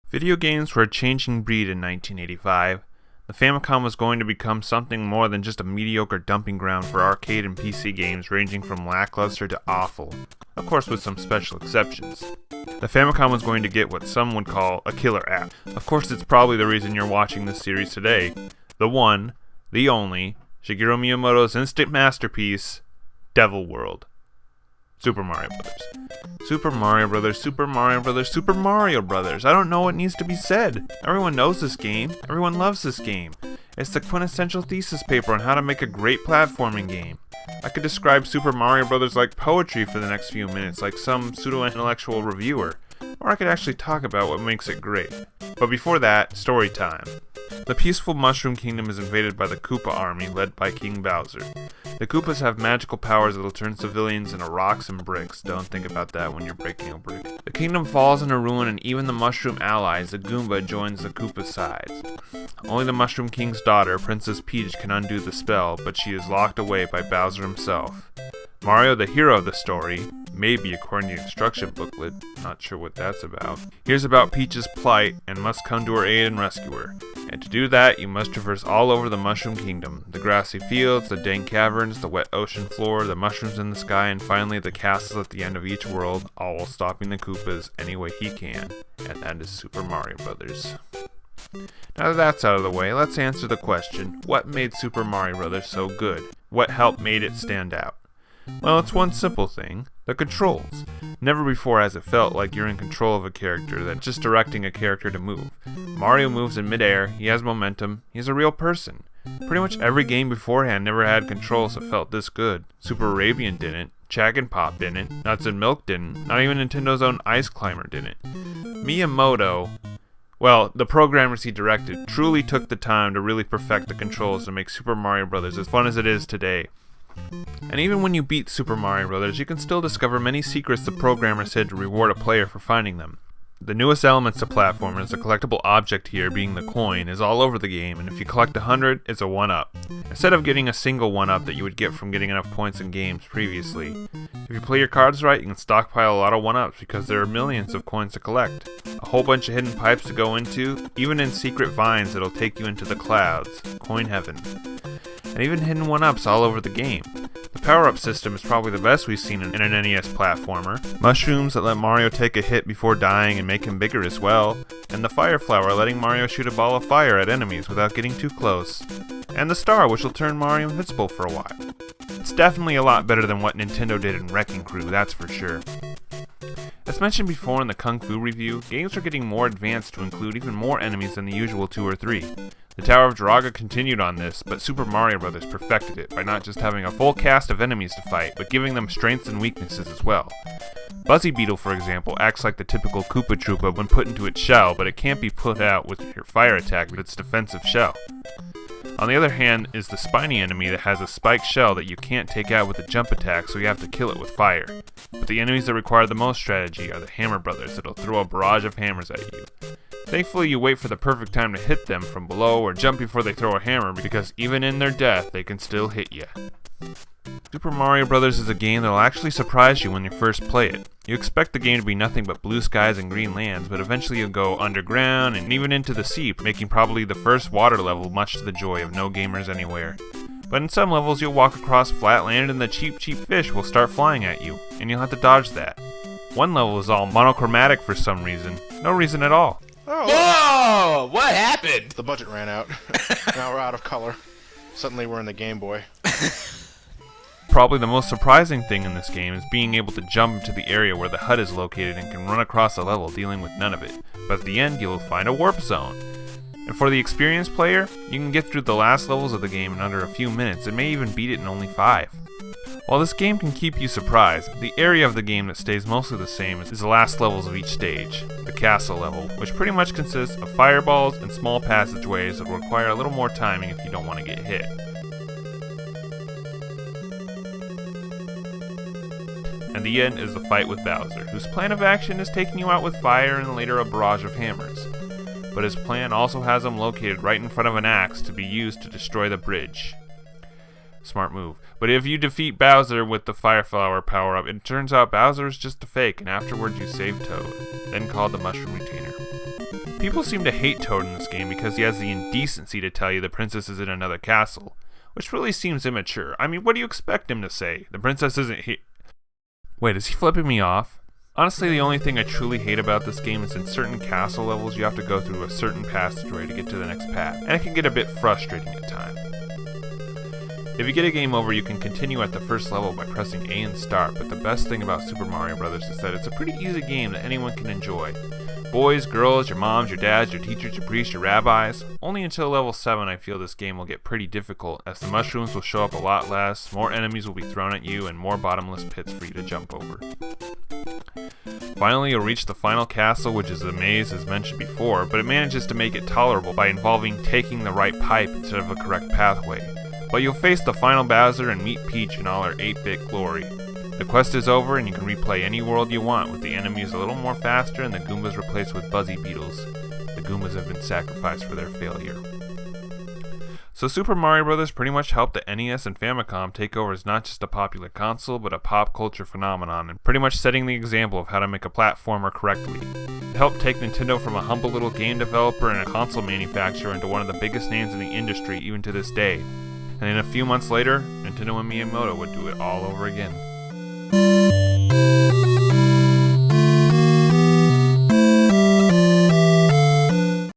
Video games were a changing breed in 1985. The Famicom was going to become something more than just a mediocre dumping ground for arcade and PC games ranging from lackluster to awful, of course with some special exceptions. The Famicom was going to get what some would call a killer app. Of course, it's probably the reason you're watching this series today. The one, the only, Shigeru Miyamoto's instant masterpiece, Devil World. Super Mario Brothers. Super Mario Brothers, Super Mario Brothers, Super Mario Brothers. I don't know what needs to be said. Everyone knows this game. Everyone loves this game. It's the quintessential thesis paper on how to make a great platforming game. I could describe Super Mario Brothers like poetry for the next few minutes, like some pseudo-intellectual reviewer. Or I could actually talk about what makes it great. But before that, story time. The peaceful Mushroom Kingdom is invaded by the Koopa army led by King Bowser. The Koopas have magical powers that'll turn civilians into rocks and bricks. Don't think about that when you're breaking a brick. The kingdom falls into ruin and even the Mushroom allies, the Goomba, joins the Koopa sides. Only the Mushroom King's daughter, Princess Peach, can undo the spell, but she is locked away by Bowser himself. Mario, the hero of the story, maybe according to the instruction booklet, not sure what that's about, hears about Peach's plight and must come to her aid and rescue her. And to do that, you must traverse all over the Mushroom Kingdom. The grassy fields, the dank caverns, the wet ocean floor, the mushrooms in the sky, and finally the castles at the end of each world, all while stopping the Koopas any way he can. And that is Super Mario Brothers. Now that that's out of the way, let's answer the question, what made Super Mario Brothers so good? What helped made it stand out? Well, it's one simple thing, the controls. Never before has it felt like you're in control of a character than just directing a character to move. Mario moves in midair, he has momentum, he's a real person. Pretty much every game beforehand never had controls that felt this good. Super Arabian didn't, Chag and Pop didn't, Nuts and Milk didn't, not even Nintendo's own Ice Climber didn't. Miyamoto, well, the programmers he directed, truly took the time to really perfect the controls to make Super Mario Bros. As fun as it is today. And even when you beat Super Mario Bros., you can still discover many secrets the programmers hid to reward a player for finding them. The newest elements to platformers, the collectible object here being the coin, is all over the game, and if you collect 100, it's a 1-up. Instead of getting a single 1-up that you would get from getting enough points in games previously. If you play your cards right, you can stockpile a lot of 1-ups because there are millions of coins to collect. A whole bunch of hidden pipes to go into, even in secret vines that'll take you into the clouds, coin heaven. And even hidden 1-ups all over the game. The power-up system is probably the best we've seen in an NES platformer. Mushrooms that let Mario take a hit before dying and make him bigger as well. And the Fire Flower letting Mario shoot a ball of fire at enemies without getting too close. And the Star, which will turn Mario invincible for a while. It's definitely a lot better than what Nintendo did in Wrecking Crew, that's for sure. As mentioned before in the Kung Fu review, games are getting more advanced to include even more enemies than the usual 2 or 3. The Tower of Draga continued on this, but Super Mario Bros. Perfected it by not just having a full cast of enemies to fight, but giving them strengths and weaknesses as well. Buzzy Beetle, for example, acts like the typical Koopa Troopa when put into its shell, but it can't be put out with your fire attack with its defensive shell. On the other hand is the spiny enemy that has a spiked shell that you can't take out with a jump attack, so you have to kill it with fire. But the enemies that require the most strategy are the Hammer Brothers that'll throw a barrage of hammers at you. Thankfully, you wait for the perfect time to hit them from below or jump before they throw a hammer because even in their death, they can still hit you. Super Mario Bros. Is a game that'll actually surprise you when you first play it. You expect the game to be nothing but blue skies and green lands, but eventually you'll go underground and even into the sea, making probably the first water level much to the joy of no gamers anywhere. But in some levels you'll walk across flat land and the cheap fish will start flying at you, and you'll have to dodge that. One level is all monochromatic for some reason. No reason at all. Oh, whoa! What happened? The budget ran out. Now we're out of color. Suddenly we're in the Game Boy. Probably the most surprising thing in this game is being able to jump into the area where the hut is located and can run across a level dealing with none of it. But at the end you'll find a warp zone. And for the experienced player, you can get through the last levels of the game in under a few minutes and may even beat it in only 5. While this game can keep you surprised, the area of the game that stays mostly the same is the last levels of each stage, the castle level, which pretty much consists of fireballs and small passageways that will require a little more timing if you don't want to get hit. And the end is the fight with Bowser, whose plan of action is taking you out with fire and later a barrage of hammers. But his plan also has him located right in front of an axe to be used to destroy the bridge. Smart move. But if you defeat Bowser with the Fire Flower power-up, it turns out Bowser is just a fake, and afterwards you save Toad, then called the Mushroom Retainer. People seem to hate Toad in this game because he has the indecency to tell you the princess is in another castle, which really seems immature. I mean, what do you expect him to say? The princess isn't here. Wait, is he flipping me off? Honestly, the only thing I truly hate about this game is in certain castle levels you have to go through a certain passageway to get to the next path, and it can get a bit frustrating at times. If you get a game over, you can continue at the first level by pressing A and start, but the best thing about Super Mario Bros. Is that it's a pretty easy game that anyone can enjoy. Boys, girls, your moms, your dads, your teachers, your priests, your rabbis. Only until level 7 I feel this game will get pretty difficult, as the mushrooms will show up a lot less, more enemies will be thrown at you, and more bottomless pits for you to jump over. Finally, you'll reach the final castle, which is a maze as mentioned before, but it manages to make it tolerable by involving taking the right pipe instead of a correct pathway. But you'll face the final Bowser and meet Peach in all her 8-bit glory. The quest is over and you can replay any world you want, with the enemies a little more faster and the Goombas replaced with Buzzy Beetles. The Goombas have been sacrificed for their failure. So Super Mario Bros. Pretty much helped the NES and Famicom take over as not just a popular console, but a pop culture phenomenon, and pretty much setting the example of how to make a platformer correctly. It helped take Nintendo from a humble little game developer and a console manufacturer into one of the biggest names in the industry even to this day. And then a few months later, Nintendo and Miyamoto would do it all over again.